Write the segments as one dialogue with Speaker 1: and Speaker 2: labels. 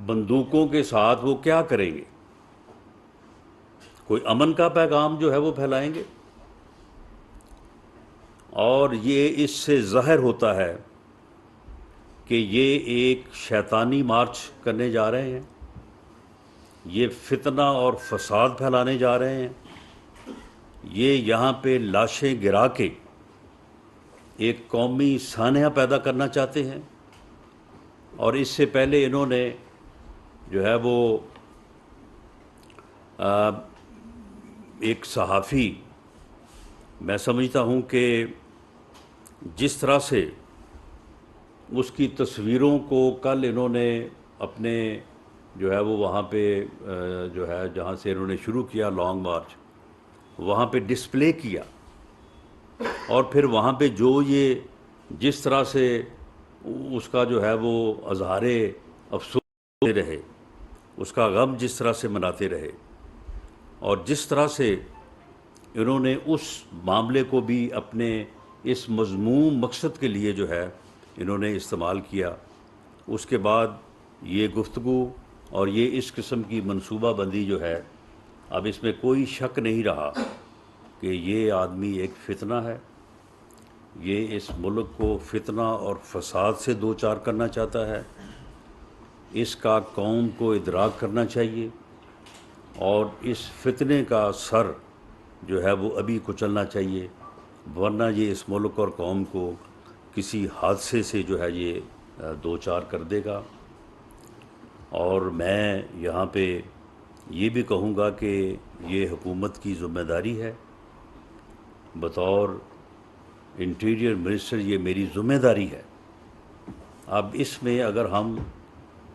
Speaker 1: بندوقوں کے ساتھ وہ کیا کریں گے؟ کوئی امن کا پیغام جو ہے وہ پھیلائیں گے؟ اور یہ اس سے ظاہر ہوتا ہے کہ یہ ایک شیطانی مارچ کرنے جا رہے ہیں، یہ فتنہ اور فساد پھیلانے جا رہے ہیں، یہ یہاں پہ لاشیں گرا کے ایک قومی سانحہ پیدا کرنا چاہتے ہیں۔ اور اس سے پہلے انہوں نے جو ہے وہ ایک صحافی، میں سمجھتا ہوں کہ جس طرح سے اس کی تصویروں کو کل انہوں نے اپنے جو ہے وہ وہاں پہ جو ہے جہاں سے انہوں نے شروع کیا لانگ مارچ، وہاں پہ ڈسپلے کیا، اور پھر وہاں پہ جو یہ جس طرح سے اس کا جو ہے وہ اظہار افسوس رہے، اس کا غم جس طرح سے مناتے رہے، اور جس طرح سے انہوں نے اس معاملے کو بھی اپنے اس مذموم مقصد کے لیے جو ہے انہوں نے استعمال کیا، اس کے بعد یہ گفتگو اور یہ اس قسم کی منصوبہ بندی جو ہے، اب اس میں کوئی شک نہیں رہا کہ یہ آدمی ایک فتنہ ہے، یہ اس ملک کو فتنہ اور فساد سے دوچار کرنا چاہتا ہے۔ اس کا قوم کو ادراک کرنا چاہیے، اور اس فتنے کا سر جو ہے وہ ابھی کچلنا چاہیے، ورنہ یہ اس ملک اور قوم کو کسی حادثے سے جو ہے یہ دوچار کر دے گا۔ اور میں یہاں پہ یہ بھی کہوں گا کہ یہ حکومت کی ذمہ داری ہے، بطور انٹیریئر منسٹر یہ میری ذمہ داری ہے۔ اب اس میں اگر ہم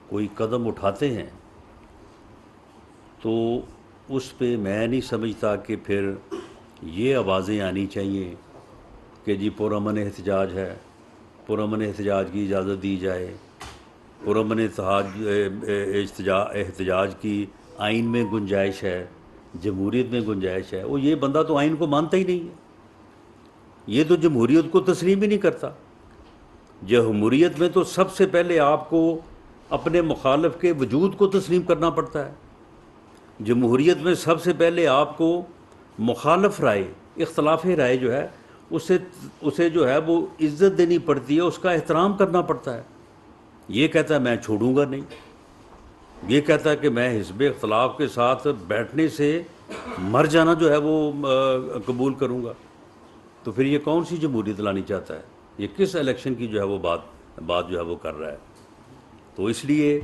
Speaker 1: کوئی قدم اٹھاتے ہیں تو اس پہ میں نہیں سمجھتا کہ پھر یہ آوازیں آنی چاہیے کہ جی پرامن احتجاج ہے، پرامن احتجاج کی اجازت دی جائے، پرامن احتجاج کی آئین میں گنجائش ہے، جمہوریت میں گنجائش ہے۔ وہ یہ بندہ تو آئین کو مانتا ہی نہیں ہے، یہ تو جمہوریت کو تسلیم ہی نہیں کرتا۔ جمہوریت میں تو سب سے پہلے آپ کو اپنے مخالف کے وجود کو تسلیم کرنا پڑتا ہے۔ جمہوریت میں سب سے پہلے آپ کو مخالف رائے، اختلاف رائے جو ہے اسے جو ہے وہ عزت دینی پڑتی ہے، اس کا احترام کرنا پڑتا ہے۔ یہ کہتا ہے میں چھوڑوں گا نہیں، یہ کہتا ہے کہ میں حزب اختلاف کے ساتھ بیٹھنے سے مر جانا جو ہے وہ قبول کروں گا، تو پھر یہ کون سی جمہوریت لانی چاہتا ہے؟ یہ کس الیکشن کی جو ہے وہ بات جو ہے وہ کر رہا ہے؟ تو اس لیے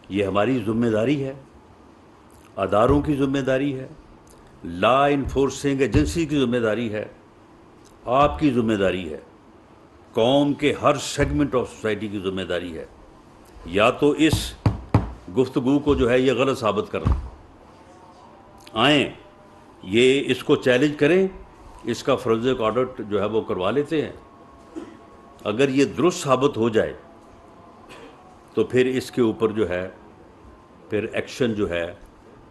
Speaker 1: یہ ہماری ذمہ داری ہے، اداروں کی ذمہ داری ہے، لا انفورسنگ ایجنسی کی ذمہ داری ہے، آپ کی ذمہ داری ہے، قوم کے ہر سیگمنٹ آف سوسائٹی کی ذمہ داری ہے، یا تو اس گفتگو کو جو ہے یہ غلط ثابت کرنا، آئیں یہ اس کو چیلنج کریں، اس کا فورنزک آڈٹ جو ہے وہ کروا لیتے ہیں۔ اگر یہ درست ثابت ہو جائے تو پھر اس کے اوپر جو ہے پھر ایکشن جو ہے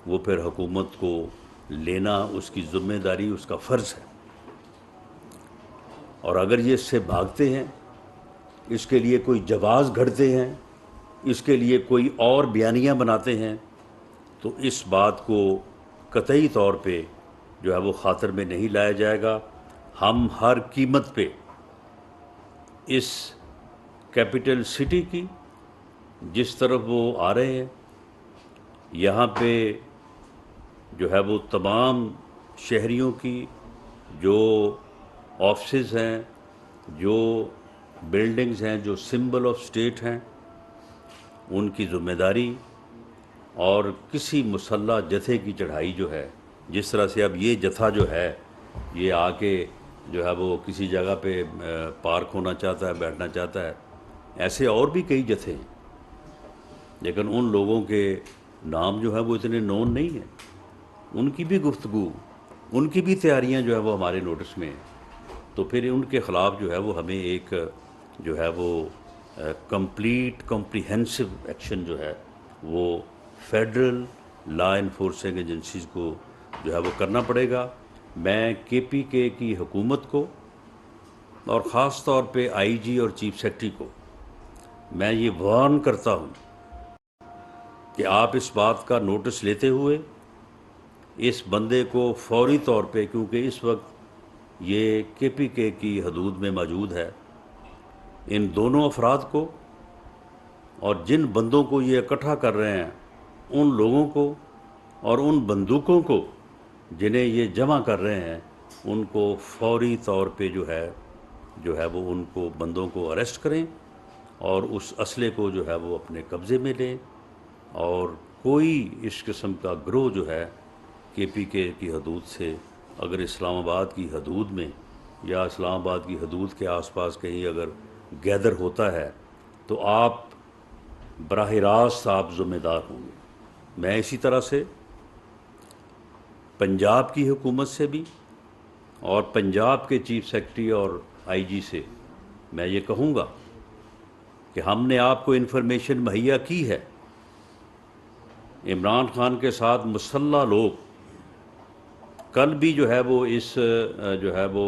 Speaker 1: وہ پھر حکومت کو لینا اس کی ذمہ داری، اس کا فرض ہے۔ اور اگر یہ اس سے بھاگتے ہیں، اس کے لیے کوئی جواز گھڑتے ہیں، اس کے لیے کوئی اور بیانیاں بناتے ہیں، تو اس بات کو قطعی طور پہ جو ہے وہ خاطر میں نہیں لایا جائے گا۔ ہم ہر قیمت پہ اس کیپٹل سٹی کی جس طرف وہ آ رہے ہیں، یہاں پہ جو ہے وہ تمام شہریوں کی جو آفسز ہیں، جو بلڈنگز ہیں، جو سمبل آف اسٹیٹ ہیں، ان کی ذمہ داری، اور کسی مسلح جتھے کی چڑھائی جو ہے، جس طرح سے اب یہ جتھا جو ہے یہ آ کے جو ہے وہ کسی جگہ پہ پارک ہونا چاہتا ہے، بیٹھنا چاہتا ہے، ایسے اور بھی کئی جتھے ہیں، لیکن ان لوگوں کے نام جو ہے وہ اتنے نون نہیں ہیں، ان کی بھی گفتگو، ان کی بھی تیاریاں جو ہے وہ ہمارے نوٹس میں ہیں۔ تو پھر ان کے خلاف جو ہے وہ ہمیں ایک جو ہے وہ کمپریہنسو ایکشن جو ہے وہ فیڈرل لا انفورسنگ ایجنسیز کو جو ہے وہ کرنا پڑے گا۔ میں کے پی کے کی حکومت کو اور خاص طور پہ آئی جی اور چیف سیکرٹری کو میں یہ وارن کرتا ہوں کہ آپ اس بات کا نوٹس لیتے ہوئے اس بندے کو فوری طور پہ، کیونکہ اس وقت یہ KPK کی حدود میں موجود ہے، ان دونوں افراد کو اور جن بندوں کو یہ اکٹھا کر رہے ہیں ان لوگوں کو اور ان بندوقوں کو جنہیں یہ جمع کر رہے ہیں ان کو فوری طور پہ جو ہے وہ ان کو بندوں کو اریسٹ کریں اور اس اسلحے کو جو ہے وہ اپنے قبضے میں لیں، اور کوئی اس قسم کا گروہ جو ہے KPK کی حدود سے اگر اسلام آباد کی حدود میں یا اسلام آباد کی حدود کے آس پاس کہیں اگر گیدر ہوتا ہے تو آپ براہ راست آپ ذمہ دار ہوں گے۔ میں اسی طرح سے پنجاب کی حکومت سے بھی اور پنجاب کے چیف سیکرٹری اور IG سے میں یہ کہوں گا کہ ہم نے آپ کو انفارمیشن مہیا کی ہے، عمران خان کے ساتھ مسلح لوگ کل بھی جو ہے وہ اس جو ہے وہ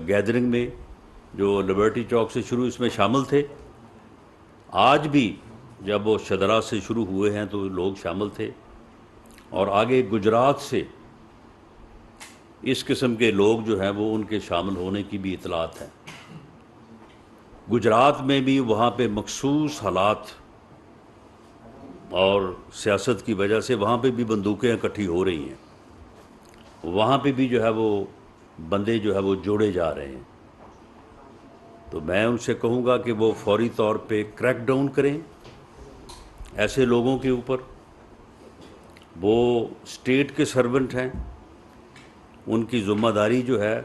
Speaker 1: گیدرنگ میں جو لبرٹی چوک سے شروع اس میں شامل تھے، آج بھی جب وہ شدرا سے شروع ہوئے ہیں تو لوگ شامل تھے، اور آگے گجرات سے اس قسم کے لوگ جو ہیں وہ ان کے شامل ہونے کی بھی اطلاعات ہیں۔ گجرات میں بھی وہاں پہ مخصوص حالات اور سیاست کی وجہ سے وہاں پہ بھی بندوقیں اکٹھی ہو رہی ہیں، وہاں پہ بھی جو ہے وہ بندے جو ہے وہ جوڑے جا رہے ہیں۔ تو میں ان سے کہوں گا کہ وہ فوری طور پہ کریک ڈاؤن کریں ایسے لوگوں کے اوپر۔ وہ اسٹیٹ کے سرونٹ ہیں، ان کی ذمہ داری جو ہے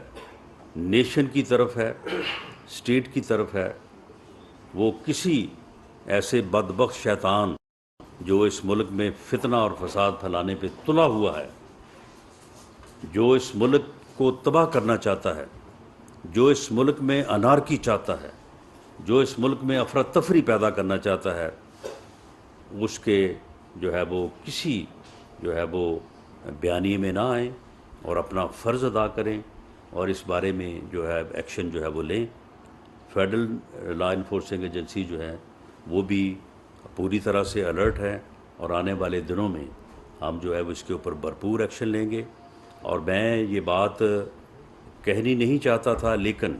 Speaker 1: نیشن کی طرف ہے، اسٹیٹ کی طرف ہے۔ وہ کسی ایسے بدبخت شیطان جو اس ملک میں فتنہ اور فساد پھیلانے پہ تلا ہوا ہے، جو اس ملک کو تباہ کرنا چاہتا ہے، جو اس ملک میں انارکی چاہتا ہے، جو اس ملک میں افراتفری پیدا کرنا چاہتا ہے، اس کے جو ہے وہ کسی جو ہے وہ بیانیے میں نہ آئیں اور اپنا فرض ادا کریں اور اس بارے میں جو ہے ایکشن جو ہے وہ لیں۔ فیڈرل لا انفورسنگ ایجنسی جو ہے وہ بھی پوری طرح سے الرٹ ہے، اور آنے والے دنوں میں ہم جو ہے وہ اس کے اوپر بھرپور ایکشن لیں گے۔ اور میں یہ بات کہنی نہیں چاہتا تھا، لیکن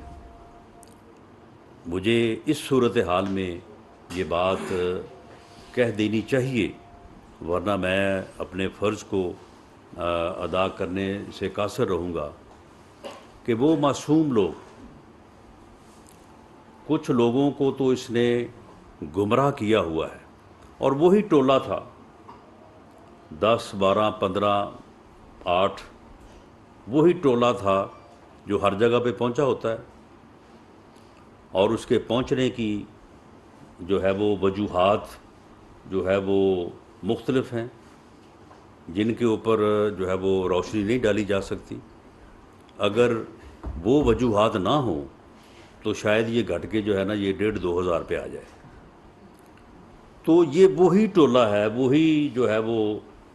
Speaker 1: مجھے اس صورتحال میں یہ بات کہہ دینی چاہیے، ورنہ میں اپنے فرض کو ادا کرنے سے قاصر رہوں گا، کہ وہ معصوم لوگ، کچھ لوگوں کو تو اس نے گمراہ کیا ہوا ہے، اور وہی ٹولہ تھا 10 12 15 8، وہی ٹولہ تھا جو ہر جگہ پہ پہنچا ہوتا ہے، اور اس کے پہنچنے کی جو ہے وہ وجوہات جو ہے وہ مختلف ہیں، جن کے اوپر جو ہے وہ روشنی نہیں ڈالی جا سکتی۔ اگر وہ وجوہات نہ ہوں تو شاید یہ گھٹ کے جو ہے نا یہ 1,500 2,000 پہ آ جائے۔ تو یہ وہی ٹولہ ہے، وہی جو ہے وہ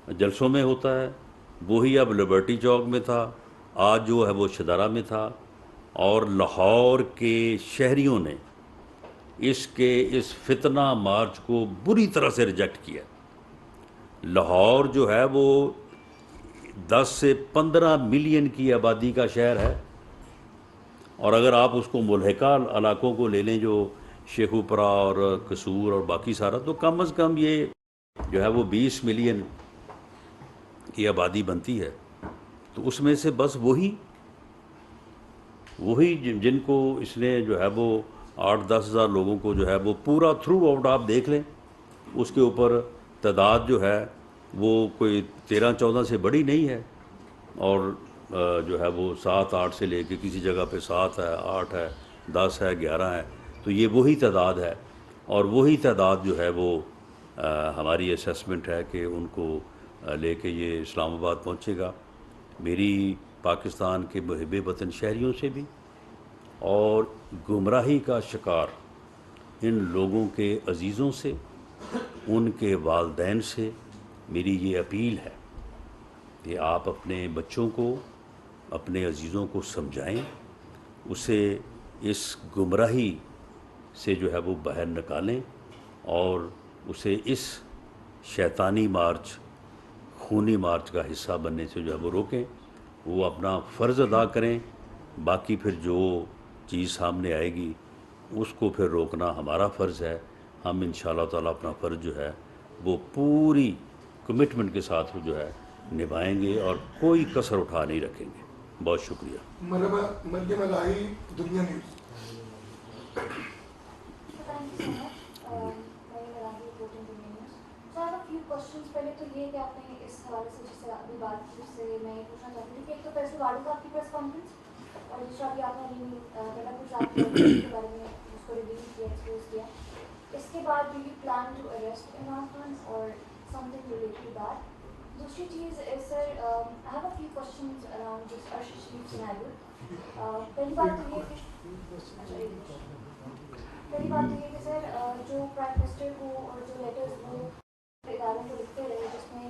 Speaker 1: جلسوں میں ہوتا ہے، وہی اب لبرٹی چوک میں تھا، آج جو ہے وہ شدارا میں تھا، اور لاہور کے شہریوں نے اس فتنہ مارچ کو بری طرح سے ریجیکٹ کیا۔ لاہور جو ہے وہ 10 سے 15 ملین کی آبادی کا شہر ہے، اور اگر آپ اس کو ملحقہ علاقوں کو لے لیں جو شیخوپورہ اور قصور اور باقی سارا، تو کم از کم یہ جو ہے وہ 20 ملین کی آبادی بنتی ہے۔ تو اس میں سے بس وہی جن کو اس نے جو ہے وہ 8-10 ہزار لوگوں کو جو ہے وہ پورا تھرو آؤٹ آپ دیکھ لیں، اس کے اوپر تعداد جو ہے وہ کوئی 13-14 سے بڑی نہیں ہے، اور جو ہے وہ 7-8 سے لے کے کسی جگہ پہ 7 ہے، 8 ہے، 10 ہے، 11 ہے، تو یہ وہی تعداد ہے، اور وہی تعداد جو ہے وہ ہماری اسیسمنٹ ہے کہ ان کو لے کے یہ اسلام آباد پہنچے گا۔ میری پاکستان کے محب وطن شہریوں سے بھی اور گمراہی کا شکار ان لوگوں کے عزیزوں سے، ان کے والدین سے میری یہ اپیل ہے کہ آپ اپنے بچوں کو، اپنے عزیزوں کو سمجھائیں، اسے اس گمراہی سے جو ہے وہ باہر نکالیں، اور اسے اس شیطانی مارچ، خونی مارچ کا حصہ بننے سے جو ہے وہ روکیں، وہ اپنا فرض ادا کریں. باقی پھر جو چیز سامنے آئے گی اس کو پھر روکنا ہمارا فرض ہے. ہم انشاءاللہ تعالیٰ اپنا فرض جو ہے وہ پوری کمٹمنٹ کے ساتھ جو ہے نبھائیں گے اور کوئی کسر اٹھا نہیں رکھیں گے. بہت شکریہ.
Speaker 2: مرحبا مدھیہ ملاحی دنیا نیوز.
Speaker 3: پہلے تو یہ کہ آپ نے اس حوالے سے جس سے ابھی بات کی اس سے میں یہ پوچھنا چاہتی تھی کہ ایک تو پریس واڑی کا آپ کی پریس کانفرنس اور دوسرا بھی آپ نے صاحب کے بارے میں اس کو ریویل کیا ایکسپوز کیا. اس کے بعد do you plan to arrest Imran Khan اور something related to that. دوسری چیز sir I have a few questions around this Arshad Sharif scenario. پہلی بات تو یہ کہ سر جو پرائم منسٹر کو اور جو لیٹرز وہ اداروں کو لکھتے رہے جس میں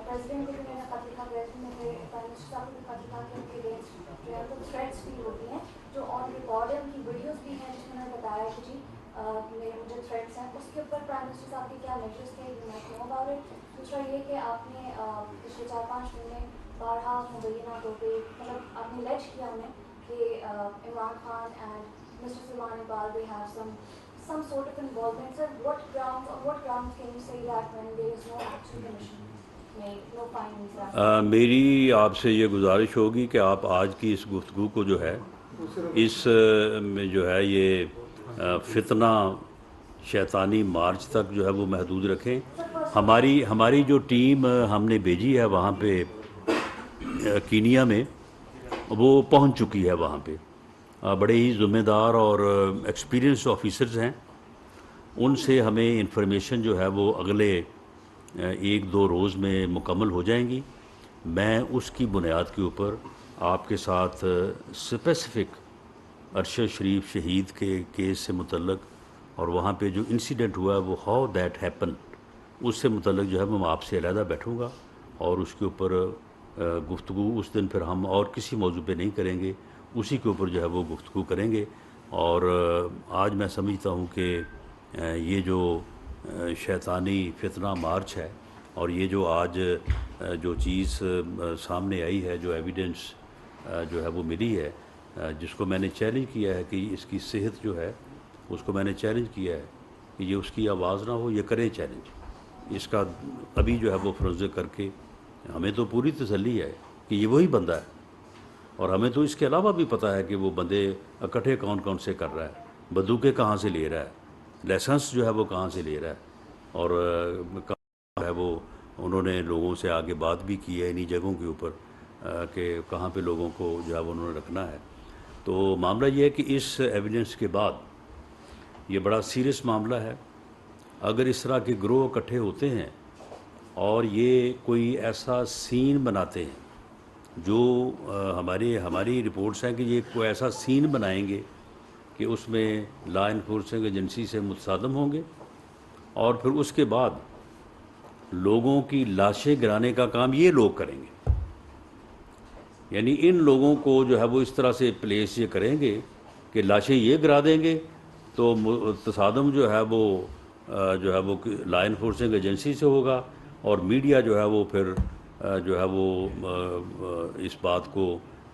Speaker 3: پریزیڈنٹ کو بھی میں نے خط لکھا پریزیڈنٹ میں پھر پرائم منسٹر صاحب کو بھی خط لکھا کہ ان کے اگینسٹ جو ہے وہ تھریٹس بھی ہوتی ہیں جو آن ریکارڈ ہے, ان کی ویڈیوز بھی ہیں جس میں انہوں نے بتایا کہ جی مجھے تھریٹس ہیں. اس کے اوپر پرائم منسٹر صاحب کے کیا میجرس تھے you might know about it. دوسرا یہ کہ آپ نے پچھلے 4-5 دن میں بارہا مبینہ طور پہ مطلب آپ نے لیج کیا ہمیں کہ Imran Khan and mister Salman Iqbal they have some sort of involvement. Sir, on what grounds can you say that when there is no actual commission made, no findings?
Speaker 1: میری آپ سے یہ گزارش ہوگی کہ آپ آج کی اس گفتگو کو جو ہے اس میں جو ہے یہ فتنہ شیطانی مارچ تک جو ہے وہ محدود رکھیں. ہماری جو ٹیم ہم نے بھیجی ہے وہاں پہ کینیا میں, وہ پہنچ چکی ہے وہاں پہ. بڑے ہی ذمہ دار اور ایکسپیرینس آفیسرز ہیں. ان سے ہمیں انفارمیشن جو ہے وہ اگلے 1-2 روز میں مکمل ہو جائیں گی. میں اس کی بنیاد کے اوپر آپ کے ساتھ اسپیسیفک ارشد شریف شہید کے کیس سے متعلق اور وہاں پہ جو انسیڈنٹ ہوا ہے وہ ہاؤ دیٹ ہیپن اس سے متعلق جو ہے میں آپ سے علیحدہ بیٹھوں گا اور اس کے اوپر گفتگو اس دن پھر ہم اور کسی موضوع پہ نہیں کریں گے, اسی کے اوپر جو ہے وہ گفتگو کریں گے. اور آج میں سمجھتا ہوں کہ یہ جو شیطانی فتنہ مارچ ہے اور یہ جو آج جو چیز سامنے آئی ہے, جو ایویڈنس جو ہے وہ ملی ہے, جس کو میں نے چیلنج کیا ہے کہ اس کی صحت جو ہے اس کو میں نے چیلنج کیا ہے کہ یہ اس کی آواز نہ ہو, یہ کرے چیلنج. اس کا ابھی جو ہے وہ فرض کر کے ہمیں تو پوری تسلی ہے کہ یہ وہی بندہ ہے, اور ہمیں تو اس کے علاوہ بھی پتہ ہے کہ وہ بندے اکٹھے کون کون سے کر رہا ہے, بندوقیں کہاں سے لے رہا ہے, لائسنس جو ہے وہ کہاں سے لے رہا ہے, اور کہاں ہے وہ انہوں نے لوگوں سے آگے بات بھی کی ہے انہی جگہوں کے اوپر کہ کہاں پہ لوگوں کو جو ہے وہ انہوں نے رکھنا ہے. تو معاملہ یہ ہے کہ اس ایویڈنس کے بعد یہ بڑا سیریس معاملہ ہے. اگر اس طرح کے گروہ اکٹھے ہوتے ہیں اور یہ کوئی ایسا سین بناتے ہیں جو ہماری رپورٹس ہیں کہ یہ کوئی ایسا سین بنائیں گے کہ اس میں لا انفورسنگ ایجنسی سے متصادم ہوں گے, اور پھر اس کے بعد لوگوں کی لاشیں گرانے کا کام یہ لوگ کریں گے. یعنی ان لوگوں کو جو ہے وہ اس طرح سے پلیس یہ کریں گے کہ لاشیں یہ گرا دیں گے تو تصادم جو ہے وہ لا انفورسنگ ایجنسی سے ہوگا, اور میڈیا جو ہے وہ پھر جو ہے وہ اس بات کو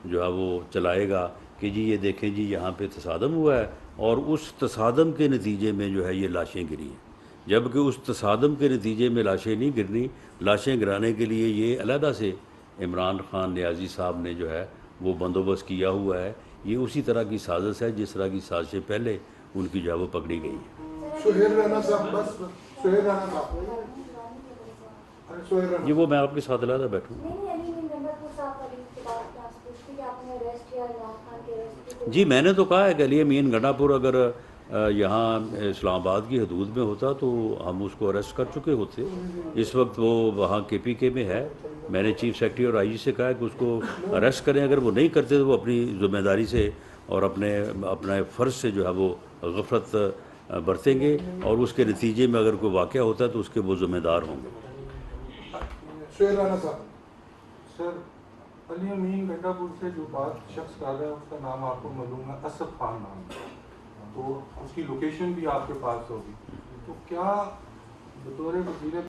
Speaker 1: جو ہے وہ چلائے گا کہ جی یہ دیکھیں جی یہاں پہ تصادم ہوا ہے, اور اس تصادم کے نتیجے میں جو ہے یہ لاشیں گری ہیں. جبکہ اس تصادم کے نتیجے میں لاشیں نہیں گرنی. لاشیں گرانے کے لیے یہ علیحدہ سے عمران خان نیازی صاحب نے جو ہے وہ بندوبست کیا ہوا ہے. یہ اسی طرح کی سازش ہے جس طرح کی سازشیں پہلے ان کی جو ہے وہ پکڑی گئی ہیں.
Speaker 2: سہیل رانا صاحب, بس سہیل رانا صاحب, سہیل رانا,
Speaker 1: یہ وہ میں آپ کے ساتھ علیحدہ بیٹھوں. جی میں نے تو کہا ہے کہ علی امین گنڈا پور اگر یہاں اسلام آباد کی حدود میں ہوتا تو ہم اس کو اریسٹ کر چکے ہوتے. اس وقت وہ وہاں کے پی کے میں ہے. میں نے چیف سیکرٹری اور آئی جی سے کہا کہ اس کو اریسٹ کریں. اگر وہ نہیں کرتے تو وہ اپنی ذمہ داری سے اور اپنے فرض سے جو ہے وہ غفلت برتیں گے, اور اس کے نتیجے میں اگر کوئی واقعہ ہوتا ہے تو اس کے وہ ذمہ دار ہوں گے.
Speaker 2: سہیل رانا صاحب.
Speaker 4: سر علی امین گنڈا پور سے جو بات شخص کر رہا ہے اس کا نام آپ کو معلوم ہے, اسد خان نام ہے, تو اس کی لوکیشن بھی آپ کے پاس ہوگی. تو کیا بطور وزیر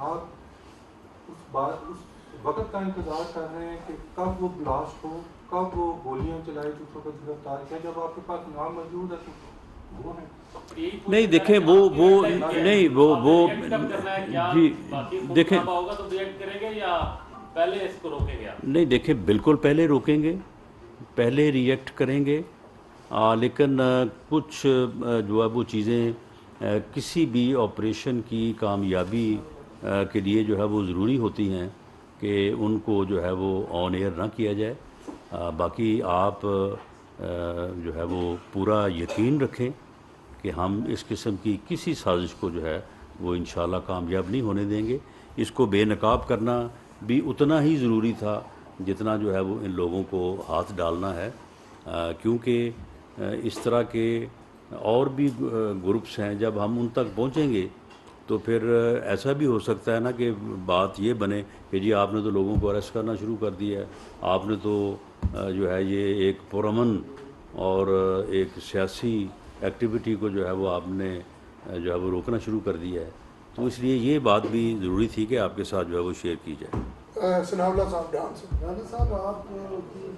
Speaker 4: آپ اس وقت کا انتظار کر رہے ہیں کہ کب وہ بلاسٹ ہو، کب وہ گولیاں چلائی تو اس وقت گرفتار کیا، جب آپ کے پاس نام موجود ہے تو وہ ہے.
Speaker 1: نہیں دیکھیں وہ نہیں وہ جی دیکھیں
Speaker 5: ہوگا تو ریئیکٹ کریں گے یا پہلے اس کو روکیں گے آپ؟
Speaker 1: نہیں دیکھیں بالکل پہلے روکیں گے، پہلے ریئیکٹ کریں گے، لیکن کچھ جو ہے وہ چیزیں کسی بھی آپریشن کی کامیابی کے لیے جو ہے وہ ضروری ہوتی ہیں کہ ان کو جو ہے وہ آن ایئر نہ کیا جائے. باقی آپ جو ہے وہ پورا یقین رکھیں کہ ہم اس قسم کی کسی سازش کو جو ہے وہ انشاءاللہ کامیاب نہیں ہونے دیں گے. اس کو بے نقاب کرنا بھی اتنا ہی ضروری تھا جتنا جو ہے وہ ان لوگوں کو ہاتھ ڈالنا ہے، کیونکہ اس طرح کے اور بھی گروپس ہیں. جب ہم ان تک پہنچیں گے تو پھر ایسا بھی ہو سکتا ہے نا کہ بات یہ بنے کہ جی آپ نے تو لوگوں کو اریسٹ کرنا شروع کر دیا ہے، آپ نے تو جو ہے یہ ایک پرامن اور ایک سیاسی ایکٹیویٹی کو جو ہے وہ آپ نے جو ہے وہ روکنا شروع کر دیا ہے. تو اس لیے یہ بات بھی ضروری تھی کہ آپ کے ساتھ جو ہے وہ شیئر کی جائے.
Speaker 2: ثناء اللہ صاحب ڈان سے.
Speaker 6: رانا صاحب آپ کی